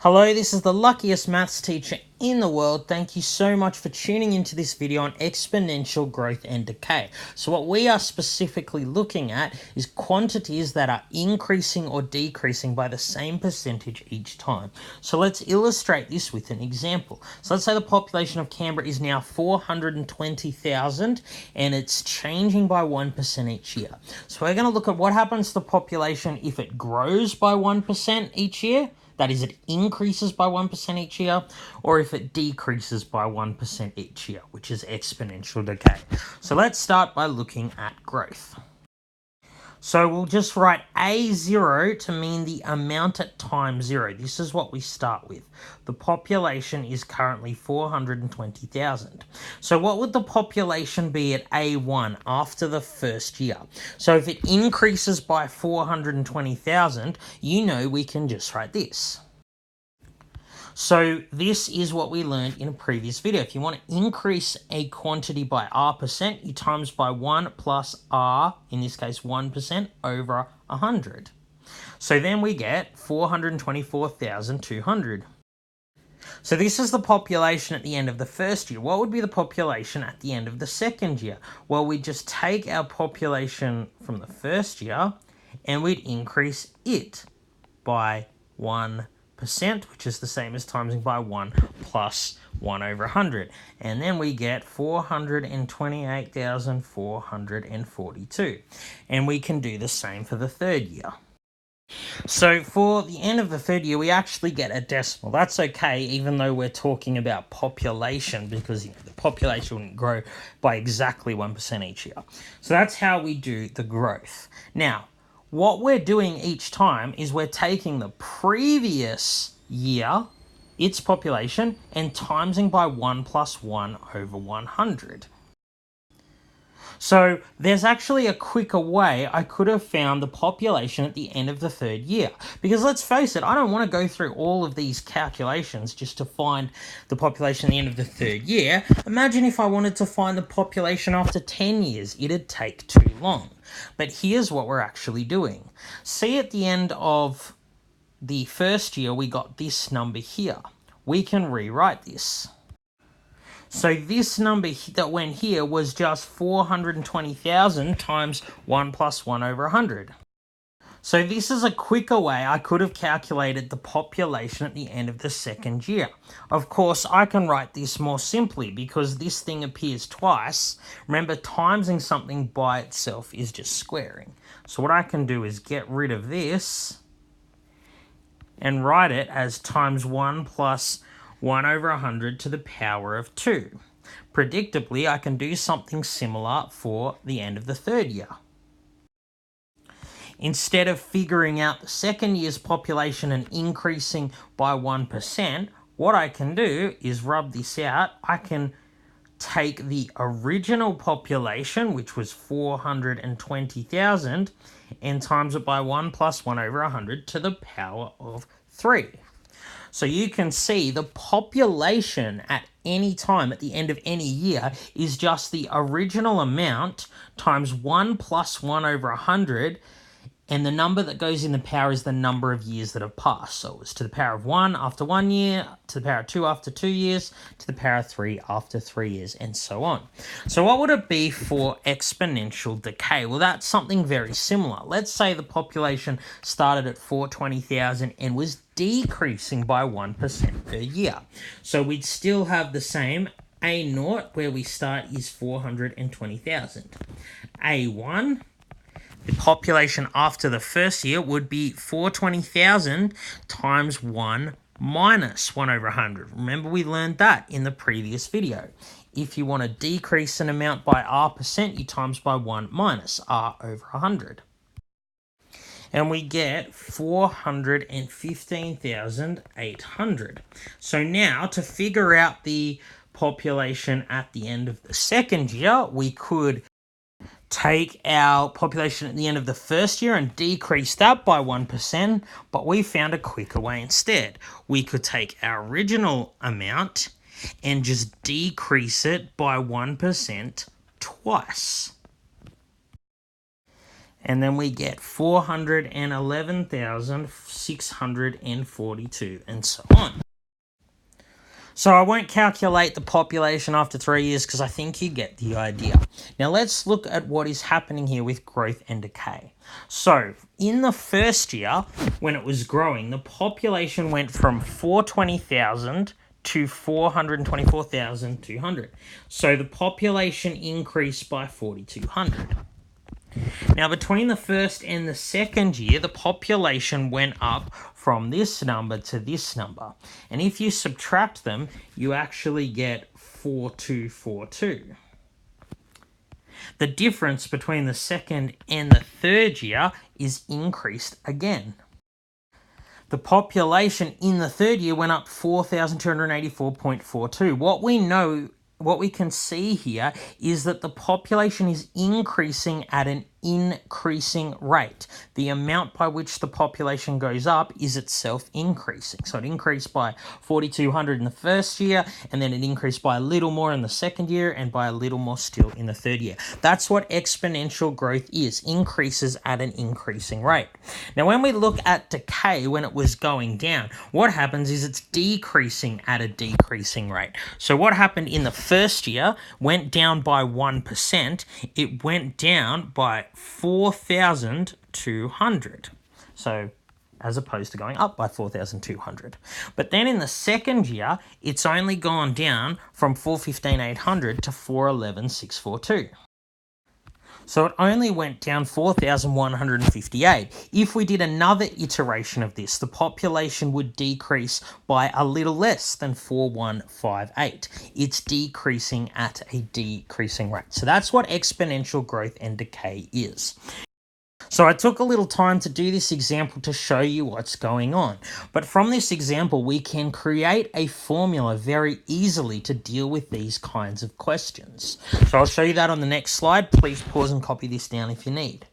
Hello, this is the luckiest maths teacher in the world. Thank you so much for tuning into this video on exponential growth and decay. So what we are specifically looking at is quantities that are increasing or decreasing by the same percentage each time. So let's illustrate this with an example. So let's say the population of Canberra is now 420,000 and it's changing by 1% each year. So we're going to look at what happens to the population if it grows by 1% each year. That is, it increases by 1% each year, or if it decreases by 1% each year, which is exponential decay. So let's start by looking at growth. So we'll just write A0 to mean the amount at time 0. This is what we start with. The population is currently 420,000. So what would the population be at A1 after the first year? So if it increases by 420,000, you know we can just write this. So this is what we learned in a previous video. If you want to increase a quantity by R%, you times by 1 plus R, in this case 1%, over 100. So then we get 424,200. So this is the population at the end of the first year. What would be the population at the end of the second year? Well, we'd just take our population from the first year and we'd increase it by 1%, which is the same as timesing by 1 plus 1 over 100. And then we get 428,442. And we can do the same for the third year. So for the end of the third year, we actually get a decimal. That's okay, even though we're talking about population, because the population wouldn't grow by exactly 1% each year. So that's how we do the growth. Now, what we're doing each time is we're taking the previous year, its population, and timesing by 1 plus 1 over 100. So there's actually a quicker way I could have found the population at the end of the third year. Because let's face it, I don't want to go through all of these calculations just to find the population at the end of the third year. Imagine if I wanted to find the population after 10 years. It'd take too long. But here's what we're actually doing. See, at the end of the first year, we got this number here. We can rewrite this. So this number that went here was just 420,000 times 1 plus 1 over 100. So this is a quicker way I could have calculated the population at the end of the second year. Of course, I can write this more simply because this thing appears twice. Remember, timesing something by itself is just squaring. So what I can do is get rid of this and write it as times 1 plus 1 over 100 to the power of 2. Predictably, I can do something similar for the end of the third year. Instead of figuring out the second year's population and increasing by 1%, what I can do is rub this out. I can take the original population, which was 420,000, and times it by 1 plus 1 over 100 to the power of 3. So you can see the population at any time at the end of any year is just the original amount times 1 plus 1 over 100, and the number that goes in the power is the number of years that have passed. So it's to the power of 1 after 1 year, to the power of 2 after 2 years, to the power of 3 after 3 years, and so on. So what would it be for exponential decay? Well, that's something very similar. Let's say the population started at 420,000 and was decreasing by 1% per year. So we'd still have the same. A0, where we start, is 420,000. A1, the population after the first year, would be 420,000 times 1 minus 1 over 100. Remember, we learned that in the previous video. If you want to decrease an amount by R%, you times by 1 minus R over 100. And we get 415,800. So now, to figure out the population at the end of the second year, we could take our population at the end of the first year and decrease that by 1%, but we found a quicker way instead. We could take our original amount and just decrease it by 1% twice. And then we get 411,642 and so on. So I won't calculate the population after 3 years because I think you get the idea. Now let's look at what is happening here with growth and decay. So in the first year, when it was growing, the population went from 420,000 to 424,200. So the population increased by 4,200. Now, between the first and the second year, the population went up from this number to this number. And if you subtract them, you actually get 4,242. The difference between the second and the third year is increased again. The population in the third year went up 4,284.42. What we can see here is that the population is increasing at an increasing rate. The amount by which the population goes up is itself increasing. So it increased by 4,200 in the first year, and then it increased by a little more in the second year, and by a little more still in the third year. That's what exponential growth is, increases at an increasing rate. Now, when we look at decay, when it was going down, what happens is it's decreasing at a decreasing rate. So what happened in the first year went down by 1%, it went down by 4,200. So as opposed to going up by 4,200. But then in the second year, it's only gone down from 415,800 to 411,642. So it only went down 4,158. If we did another iteration of this, the population would decrease by a little less than 4,158. It's decreasing at a decreasing rate. So that's what exponential growth and decay is. So I took a little time to do this example to show you what's going on. But from this example, we can create a formula very easily to deal with these kinds of questions. So I'll show you that on the next slide. Please pause and copy this down if you need.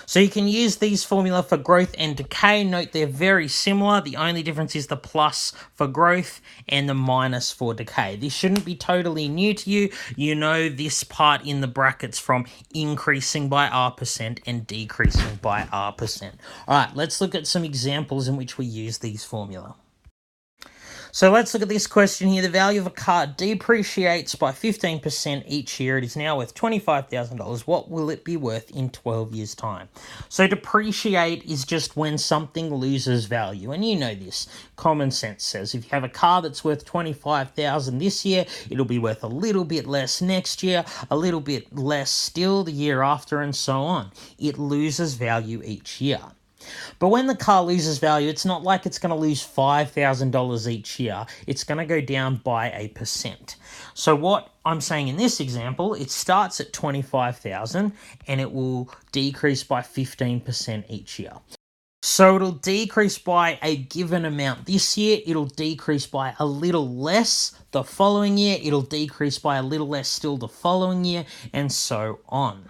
So you can use these formula for growth and decay. Note they're very similar. The only difference is the plus for growth and the minus for decay. This shouldn't be totally new to you. You know this part in the brackets from increasing by R% and decreasing by R%. All right, let's look at some examples in which we use these formula. So let's look at this question here. The value of a car depreciates by 15% each year. It is now worth $25,000. What will it be worth in 12 years' time? So depreciate is just when something loses value. And you know this. Common sense says if you have a car that's worth $25,000 this year, it'll be worth a little bit less next year, a little bit less still the year after, and so on. It loses value each year. But when the car loses value, it's not like it's going to lose $5,000 each year. It's going to go down by 8%. So what I'm saying in this example, it starts at $25,000 and it will decrease by 15% each year. So it'll decrease by a given amount this year, it'll decrease by a little less the following year, it'll decrease by a little less still the following year, and so on.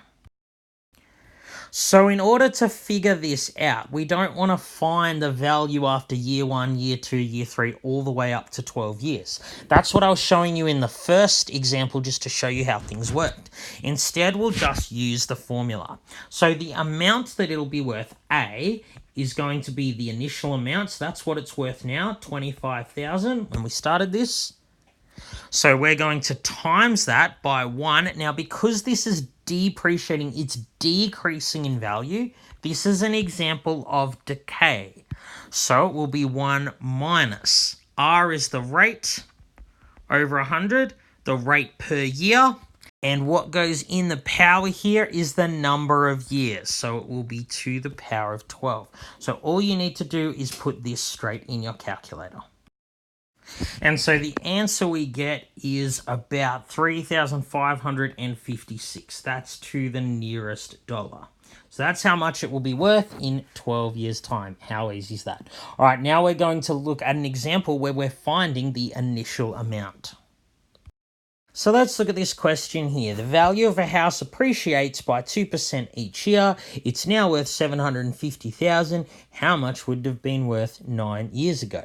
So in order to figure this out, we don't want to find the value after year 1, year 2, year 3, all the way up to 12 years. That's what I was showing you in the first example just to show you how things worked. Instead, we'll just use the formula. So the amount that it'll be worth, A, is going to be the initial amount. So that's what it's worth now, $25,000 when we started this. So we're going to times that by 1. Now, because this is depreciating, it's decreasing in value. This is an example of decay. So it will be 1 minus. R is the rate over 100, the rate per year. And what goes in the power here is the number of years. So it will be to the power of 12. So all you need to do is put this straight in your calculator. And so the answer we get is about 3,556. That's to the nearest dollar. So that's how much it will be worth in 12 years' time. How easy is that? All right, now we're going to look at an example where we're finding the initial amount. So let's look at this question here. The value of a house appreciates by 2% each year. It's now worth $750,000. How much would it have been worth 9 years ago?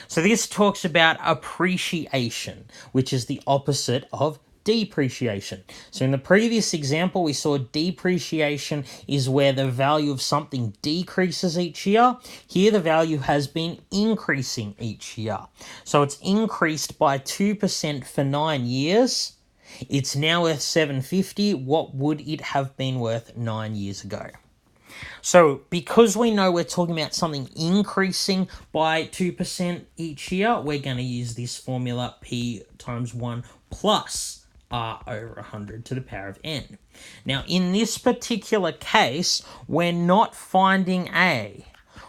So this talks about appreciation, which is the opposite of depreciation. So in the previous example, we saw depreciation is where the value of something decreases each year. Here, the value has been increasing each year. So it's increased by 2% for 9 years. It's now worth $750. What would it have been worth 9 years ago? So because we know we're talking about something increasing by 2% each year, we're going to use this formula P times 1 plus R over 100 to the power of N. Now, in this particular case, we're not finding A.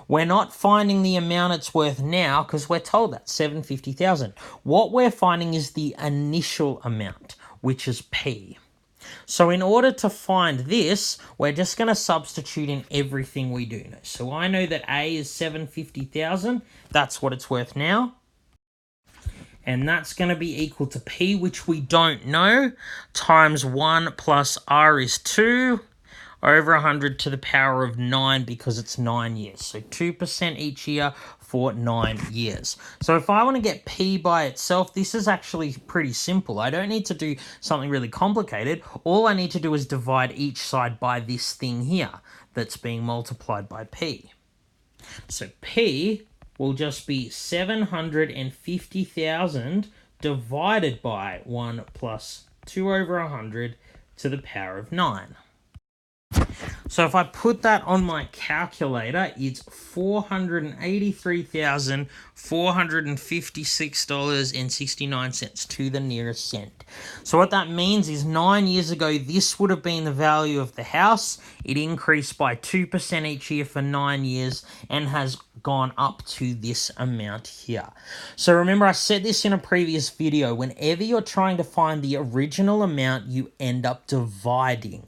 We're not finding the amount it's worth now because we're told that, $750,000. What we're finding is the initial amount, which is P. So in order to find this, we're just going to substitute in everything we do know. So I know that A is $750,000. That's what it's worth now. And that's going to be equal to P, which we don't know, times 1 plus R is 2 over 100 to the power of 9 because it's 9 years. So 2% each year for 9 years. So if I want to get P by itself, this is actually pretty simple. I don't need to do something really complicated. All I need to do is divide each side by this thing here that's being multiplied by P. So P will just be 750,000 divided by 1 plus 2 over 100 to the power of 9. So if I put that on my calculator, it's $483,456.69 to the nearest cent. So what that means is 9 years ago, this would have been the value of the house. It increased by 2% each year for 9 years and has gone up to this amount here. So remember, I said this in a previous video, whenever you're trying to find the original amount, you end up dividing.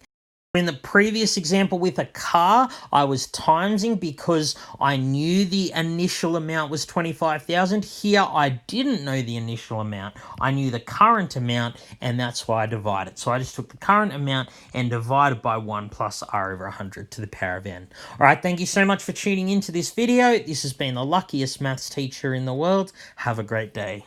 In the previous example with a car, I was timesing because I knew the initial amount was $25,000. Here, I didn't know the initial amount. I knew the current amount, and that's why I divided. So I just took the current amount and divided by 1 plus R over 100 to the power of N. All right, thank you so much for tuning into this video. This has been the luckiest maths teacher in the world. Have a great day.